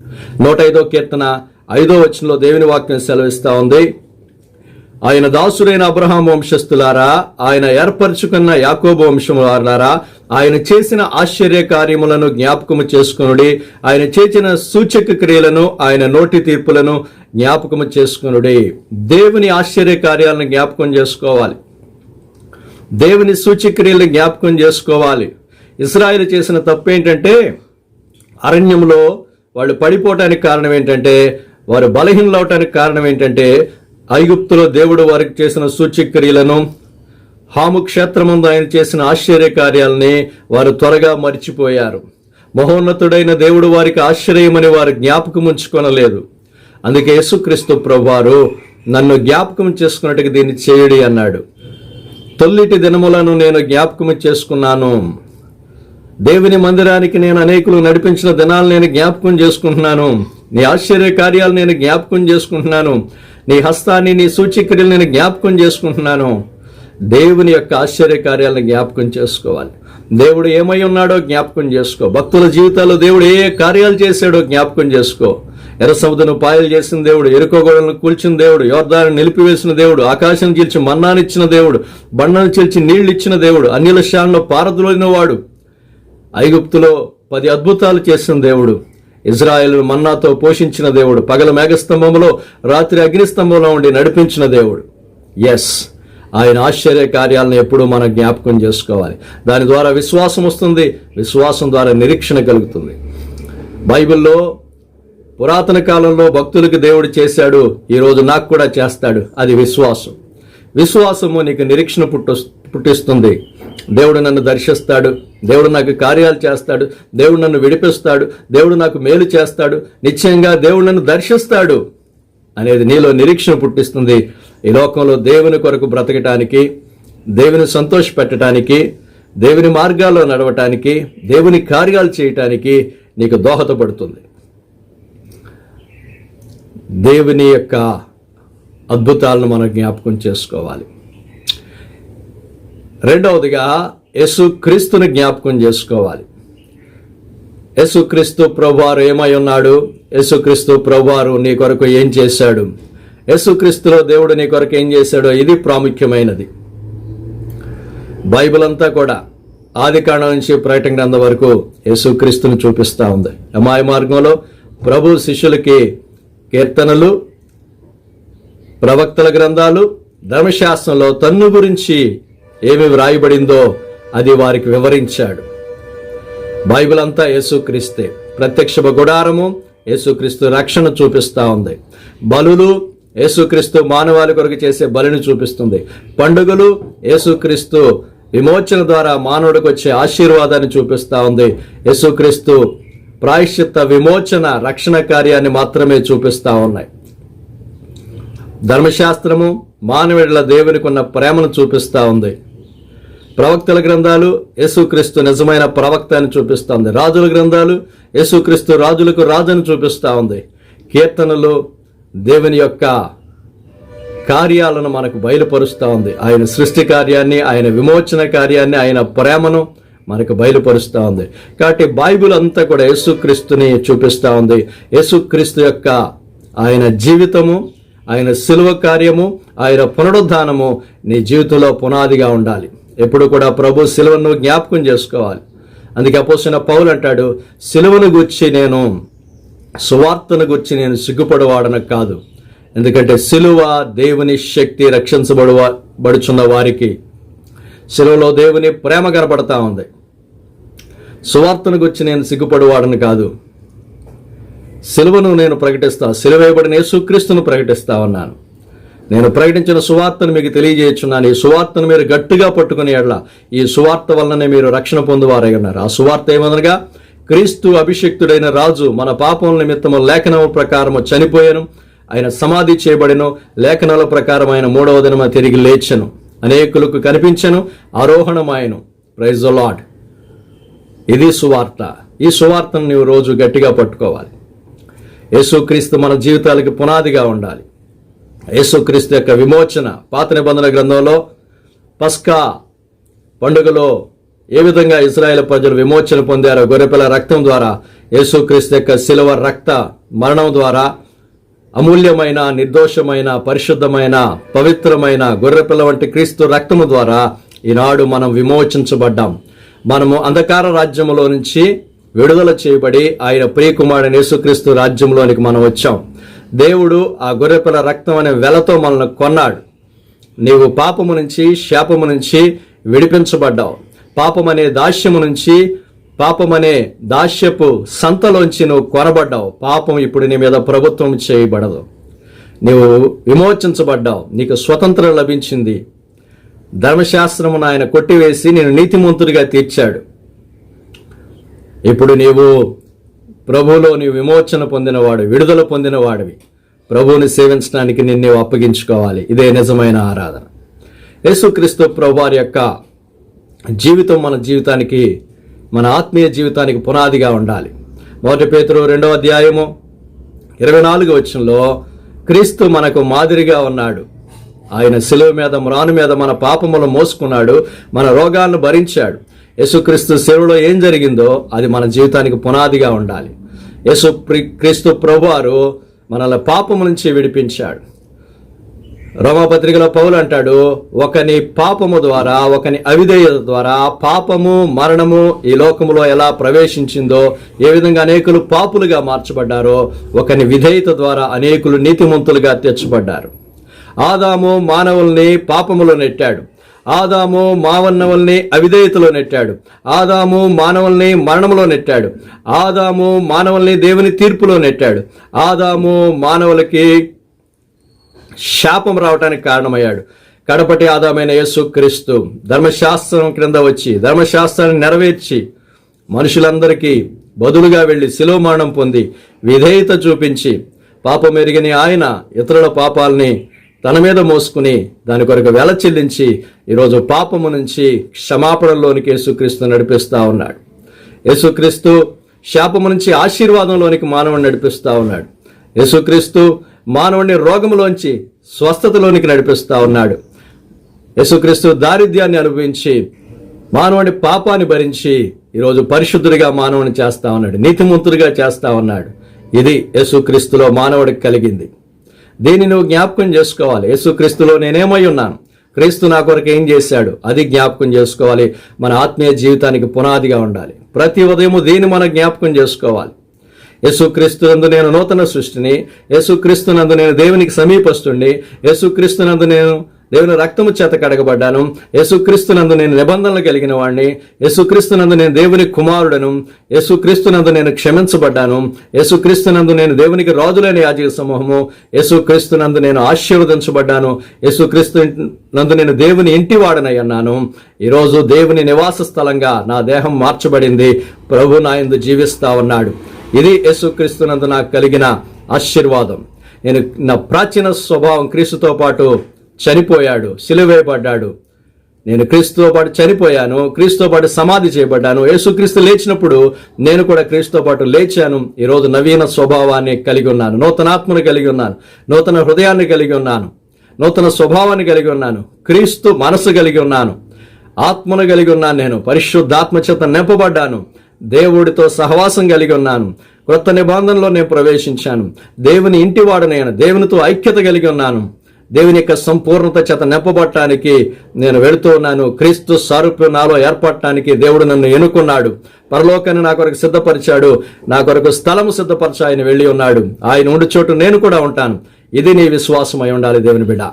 105వ కీర్తన 5వ వచనంలో దేవుని వాక్యం సెలవిస్తా ఉంది, ఆయన దాసుడైన అబ్రహాము వంశస్థులారా, ఆయన ఏర్పరచుకున్న యాకోబు వంశములారా, ఆయన చేసిన ఆశ్చర్య కార్యములను జ్ఞాపకము చేసుకొనుడి, ఆయన చేసిన సూచక క్రియలను, ఆయన నోటి తీర్పులను జ్ఞాపకము చేసుకొనుడి. దేవుని ఆశ్చర్య కార్యాలను జ్ఞాపకం చేసుకోవాలి, దేవుని సూచక్రియలను జ్ఞాపకం చేసుకోవాలి. ఇశ్రాయేలు చేసిన తప్పు ఏంటంటే, అరణ్యంలో వాళ్ళు పడిపోవటానికి కారణం ఏంటంటే, వారు బలహీనలు అవటానికి కారణం ఏంటంటే, ఐగుప్తులో దేవుడు వారికి చేసిన సూచక్రియలను, హాము క్షేత్రమందు ఆయన చేసిన ఆశ్చర్య కార్యాలని వారు త్వరగా మర్చిపోయారు. మహోన్నతుడైన దేవుడు వారికి ఆశ్చర్యమని వారు జ్ఞాపకం ఉంచుకొనలేదు. అందుకే యేసుక్రీస్తు ప్రభువారు నన్ను జ్ఞాపకం చేసుకున్నట్టుగా దీన్ని చేయడి అన్నాడు. తొల్లిటి దినములను నేను జ్ఞాపకం చేసుకున్నాను. దేవుని మందిరానికి నేను అనేకులు నడిపించిన దినాలు నేను జ్ఞాపకం చేసుకుంటున్నాను. నీ ఆశ్చర్య కార్యాలు నేను జ్ఞాపకం చేసుకుంటున్నాను. నీ హస్తాన్ని, నీ సూచక్రియలు నేను జ్ఞాపకం చేసుకుంటున్నాను. దేవుని యొక్క ఆశ్చర్య కార్యాలను జ్ఞాపకం చేసుకోవాలి. దేవుడు ఏమై ఉన్నాడో జ్ఞాపకం చేసుకో. భక్తుల జీవితాల్లో దేవుడు ఏ ఏ కార్యాలు చేశాడో జ్ఞాపకం చేసుకో. ఎర్ర సముద్రం పాయలు చేసిన దేవుడు, ఎరుకో గోడలను కూల్చిన దేవుడు, యోర్దాను నిలిపివేసిన దేవుడు, ఆకాశం చీల్చి మన్నానిచ్చిన దేవుడు, బండను చీల్చి నీళ్లు ఇచ్చిన దేవుడు, అన్యుల శానంలో పారద్రోలిన వాడు, ఐగుప్తులో 10 అద్భుతాలు చేసిన దేవుడు, ఇజ్రాయేలు మన్నాతో పోషించిన దేవుడు, పగల మేఘస్తంభంలో రాత్రి అగ్నిస్తంభంలో ఉండి నడిపించిన దేవుడు. ఎస్, ఆయన ఆశ్చర్య కార్యాలను ఎప్పుడూ మనం జ్ఞాపకం చేసుకోవాలి. దాని ద్వారా విశ్వాసం వస్తుంది, విశ్వాసం ద్వారా నిరీక్షణ కలుగుతుంది. బైబిల్లో పురాతన కాలంలో భక్తులకు దేవుడు చేశాడు, ఈరోజు నాకు కూడా చేస్తాడు. అది విశ్వాసం. విశ్వాసము నీకు నిరీక్షణ పుట్టిస్తుంది. దేవుడు నన్ను దర్శిస్తాడు, దేవుడు నాకు కార్యాలు చేస్తాడు, దేవుడు నన్ను విడిపిస్తాడు, దేవుడు నాకు మేలు చేస్తాడు, నిశ్చయంగా దేవుడు నన్ను దర్శిస్తాడు అనేది నీలో నిరీక్షణ పుట్టిస్తుంది. ఈ లోకంలో దేవుని కొరకు బ్రతకటానికి, దేవుని సంతోషపెట్టడానికి, దేవుని మార్గాల్లో నడవటానికి, దేవుని కార్యాలు చేయటానికి నీకు దోహదపడుతుంది. దేవుని యొక్క అద్భుతాలను మనం జ్ఞాపకం చేసుకోవాలి. రెండవదిగా యేసుక్రీస్తుని జ్ఞాపకం చేసుకోవాలి. యేసుక్రీస్తు ప్రభువారు ఏమై ఉన్నాడు, యేసుక్రీస్తు ప్రభువారు నీ కొరకు ఏం చేశాడు, యేసుక్రీస్తులో దేవుడు నీ కొరకు ఏం చేశాడో ఇది ప్రాముఖ్యమైనది. బైబిల్ అంతా కూడా ఆదికాండం నుంచి ప్రకటన గ్రంథం వరకు యేసుక్రీస్తుని చూపిస్తూ ఉంది. అమాయ మార్గంలో ప్రభు శిష్యులకి కీర్తనలు, ప్రవక్తల గ్రంథాలు, ధర్మశాస్త్రంలో తన్ను గురించి ఏమి వ్రాయబడిందో అది వారికి వివరించాడు. బైబిల్ అంతా యేసుక్రీస్తే. ప్రత్యక్ష గుడారము యేసుక్రీస్తు రక్షణ చూపిస్తూ ఉంది. బలులు యేసుక్రీస్తు మానవాళి కొరకు చేసే బలిని చూపిస్తుంది. పండుగలు యేసుక్రీస్తు విమోచన ద్వారా మానవుడికి వచ్చే ఆశీర్వాదాన్ని చూపిస్తూ ఉంది. యేసుక్రీస్తు ప్రాయశ్చిత్త విమోచన రక్షణ కార్యాన్ని మాత్రమే చూపిస్తూ ఉన్నాయి. ధర్మశాస్త్రము మానవుడిల దేవునికి ఉన్న ప్రేమను చూపిస్తూ ఉంది. ప్రవక్తల గ్రంథాలు యేసుక్రీస్తు నిజమైన ప్రవక్త అని చూపిస్తూ ఉంది. రాజుల గ్రంథాలు యేసుక్రీస్తు రాజులకు రాజుని చూపిస్తూ ఉంది. కీర్తనలు దేవుని యొక్క కార్యాలను మనకు బయలుపరుస్తూ ఉంది. ఆయన సృష్టి కార్యాన్ని, ఆయన విమోచన కార్యాన్ని, ఆయన ప్రేమను మనకు బయలుపరుస్తూ ఉంది. కాబట్టి బైబిల్ అంతా కూడా యేసుక్రీస్తుని చూపిస్తూ ఉంది. యేసుక్రీస్తు యొక్క ఆయన జీవితము, ఆయన శిలువ కార్యము, ఆయన పునరుద్ధానము నీ జీవితంలో పునాదిగా ఉండాలి. ఎప్పుడు కూడా ప్రభు శిలువను జ్ఞాపకం చేసుకోవాలి. అందుకే అపోస్తలుడైన పౌలు అంటాడు, శిలువను గూర్చి నేను, సువార్తను గూర్చి నేను సిగ్గుపడవాడన కాదు. ఎందుకంటే శిలువ దేవుని శక్తి, రక్షించబడుచున్న వారికి శిలువలో దేవుని ప్రేమ కనబడతా ఉంది. సువార్తను గురించి నేను సిగ్గుపడవాడని కాదు, శిలువను నేను ప్రకటిస్తా, శిలువేయబడిన యేసుక్రీస్తును ప్రకటిస్తా ఉన్నాను. నేను ప్రకటించిన సువార్తను మీకు తెలియజేయుచున్నాను. ఈ సువార్తను మీరు గట్టిగా పట్టుకుని ఎడలా ఈ సువార్త వలననే మీరు రక్షణ పొందువారై ఉన్నారు. ఆ సువార్త ఏమనగా, క్రీస్తు అభిషిక్తుడైన రాజు మన పాపముల నిమిత్తము లేఖనము ప్రకారము చనిపోయాను, ఆయన సమాధి చేయబడిను, లేఖనాల ప్రకారం ఆయన 3వ దినమ తిరిగి లేచెను, అనేకులకు కనిపించెను, ఆరోహణమాయను. Praise the Lord. ఇది సువార్త. ఈ సువార్తను నీవు రోజు గట్టిగా పట్టుకోవాలి. యేసుక్రీస్తు మన జీవితాలకి పునాదిగా ఉండాలి. యేసుక్రీస్తు యొక్క విమోచన పాత నిబంధన గ్రంథంలో పస్కా పండుగలో ఏ విధంగా ఇశ్రాయేలు ప్రజలు విమోచన పొందారో గొర్రెపిల్ల రక్తం ద్వారా, యేసుక్రీస్తు యొక్క శిలువ రక్త మరణం ద్వారా, అమూల్యమైన, నిర్దోషమైన, పరిశుద్ధమైన, పవిత్రమైన గొర్రెపిల్ల వంటి క్రీస్తు రక్తము ద్వారా ఈనాడు మనం విమోచించబడ్డాం. మనము అంధకార రాజ్యములో నుంచి విడుదల చేయబడి ఆయన ప్రియకుమారుడైన యేసుక్రీస్తు రాజ్యంలోనికి మనం వచ్చాం. దేవుడు ఆ గొర్రెపిల్ల రక్తం అనే వెలతో మనల్ని కొన్నాడు. నీవు పాపము నుంచి, శాపము నుంచి విడిపించబడ్డావు. పాపమనే దాస్యము నుంచి, పాపమనే దాస్యపు సంతలోంచి నువ్వు కొనబడ్డావు. పాపం ఇప్పుడు నీ మీద ప్రభుత్వం చేయబడదు. నీవు విమోచించబడ్డావు. నీకు స్వతంత్రం లభించింది. ధర్మశాస్త్రమును ఆయన కొట్టివేసి నేను నీతిమంతుడిగా తీర్చాడు. ఇప్పుడు నీవు ప్రభువులో నీవు విమోచన పొందినవాడు, విడుదల పొందినవాడివి. ప్రభువుని సేవించడానికి నిన్ను అప్పగించుకోవాలి. ఇదే నిజమైన ఆరాధన. యేసుక్రీస్తు ప్రభువారి యొక్క జీవితం మన జీవితానికి, మన ఆత్మీయ జీవితానికి పునాదిగా ఉండాలి. 1 పేతురు 2వ అధ్యాయము 24వ వచనంలో క్రీస్తు మనకు మాదిరిగా ఉన్నాడు. ఆయన శిలువ మీద, మ్రాను మీద మన పాపములను మోసుకున్నాడు, మన రోగాలను భరించాడు. యేసుక్రీస్తు శిలువలో ఏం జరిగిందో అది మన జీవితానికి పునాదిగా ఉండాలి. యేసుక్రీస్తు ప్రభువారు మనల్ని పాపము నుంచి విడిపించాడు. రోమాపత్రికలో పౌలు అంటాడు, ఒకని పాపము ద్వారా, ఒకని అవిధేయత ద్వారా పాపము, మరణము ఈ లోకములో ఎలా ప్రవేశించిందో, ఏ విధంగా అనేకులు పాపులుగా మార్చబడ్డారో, ఒకని విధేయత ద్వారా అనేకులు నీతిమంతులుగా తెచ్చబడ్డారు. ఆదాము మానవుల్ని పాపములో నెట్టాడు. ఆదాము మానవుల్ని అవిధేయతలో నెట్టాడు. ఆదాము మానవుల్ని మరణంలో నెట్టాడు. ఆదాము మానవుల్ని దేవుని తీర్పులో నెట్టాడు. ఆదాము మానవులకి శాపం రావటానికి కారణమయ్యాడు. కడపటి ఆదామైన యేసుక్రీస్తు ధర్మశాస్త్రం క్రింద వచ్చి, ధర్మశాస్త్రాన్ని నెరవేర్చి, మనుషులందరికీ బదులుగా వెళ్లి శిలువ మరణం పొంది, విధేయత చూపించి, పాపం ఎరిగిన ఆయన ఇతరుల పాపాలని తన మీద మోసుకుని దాని కొరకు వెల చెల్లించి ఈరోజు పాపము నుంచి క్షమాపణలోనికి యేసుక్రీస్తు నడిపిస్తా ఉన్నాడు. యేసుక్రీస్తు శాపము నుంచి ఆశీర్వాదంలోనికి మానవుని నడిపిస్తా ఉన్నాడు. యేసుక్రీస్తు మానవుని రోగములోంచి స్వస్థతలోనికి నడిపిస్తా ఉన్నాడు. యేసుక్రీస్తు దారిద్ర్యాన్ని అనుభవించి మానవుని పాపాన్ని భరించి ఈరోజు పరిశుద్ధుడిగా మానవుని చేస్తా ఉన్నాడు, నీతిమంతుడిగా చేస్తా ఉన్నాడు. ఇది యేసుక్రీస్తులో మానవుడికి కలిగింది. దీన్ని నువ్వు జ్ఞాపకం చేసుకోవాలి. యేసుక్రీస్తులో నేనేమై ఉన్నాను, క్రీస్తు నా కొరకు ఏం చేశాడు, అది జ్ఞాపకం చేసుకోవాలి. మన ఆత్మీయ జీవితానికి పునాదిగా ఉండాలి. ప్రతి ఉదయము దీన్ని మనం జ్ఞాపకం చేసుకోవాలి. యేసుక్రీస్తునందు నేను నూతన సృష్టిని, యేసుక్రీస్తునందు నేను దేవునికి సమీపస్తుడిని, యేసుక్రీస్తునందు నేను దేవుని రక్తము చేత కడగబడ్డాను, యేసుక్రీస్తునందు నేను నిబంధనలు కలిగిన వాడిని, యేసుక్రీస్తునందు నేను దేవుని కుమారుడను, యేసుక్రీస్తునందు నేను క్షమించబడ్డాను, యేసుక్రీస్తునందు నేను దేవునికి రాజులైన యాజక సమూహము, యేసుక్రీస్తునందు నేను ఆశీర్వదించబడ్డాను, యేసుక్రీస్తునందు నేను దేవుని ఇంటివాడనై అన్నాను. ఈరోజు దేవుని నివాస స్థలంగా నా దేహం మార్చబడింది. ప్రభు నా యందు జీవిస్తా ఉన్నాడు. ఇది యేసుక్రీస్తునందు నాకు కలిగిన ఆశీర్వాదం. నేను నా ప్రాచీన స్వభావం క్రీస్తుతో పాటు చనిపోయాడు, సిలువేయబడ్డాడు. నేను క్రీస్తుతో పాటు చనిపోయాను, క్రీస్తుతో పాటు సమాధి చేయబడ్డాను. యేసుక్రీస్తు లేచినప్పుడు నేను కూడా క్రీస్తుతో పాటు లేచాను. ఈరోజు నవీన స్వభావాన్ని కలిగి ఉన్నాను, నూతనాత్మను కలిగి ఉన్నాను, నూతన హృదయాన్ని కలిగి ఉన్నాను, నూతన స్వభావాన్ని కలిగి ఉన్నాను, క్రీస్తు మనసు కలిగి ఉన్నాను, ఆత్మను కలిగి ఉన్నాను. నేను పరిశుద్ధాత్మ చేత నింపబడ్డాను, దేవుడితో సహవాసం కలిగి ఉన్నాను, క్రొత్త నిబంధనలో నేను ప్రవేశించాను, దేవుని ఇంటివాడనైనా దేవునితో ఐక్యత కలిగి ఉన్నాను, దేవుని యొక్క సంపూర్ణత చేత నింపబడటానికి నేను వెళుతూ ఉన్నాను. క్రీస్తు సారూప్యం నాలో ఏర్పడటానికి దేవుడు నన్ను ఎన్నుకున్నాడు. పరలోకాన్ని నా కొరకు సిద్ధపరిచాడు, నా కొరకు స్థలము సిద్ధపరచ ఆయన వెళ్ళి ఉన్నాడు. ఆయన ఉండి చోటు నేను కూడా ఉంటాను. ఇది నీ విశ్వాసం అయి ఉండాలి దేవుని బిడ్డ.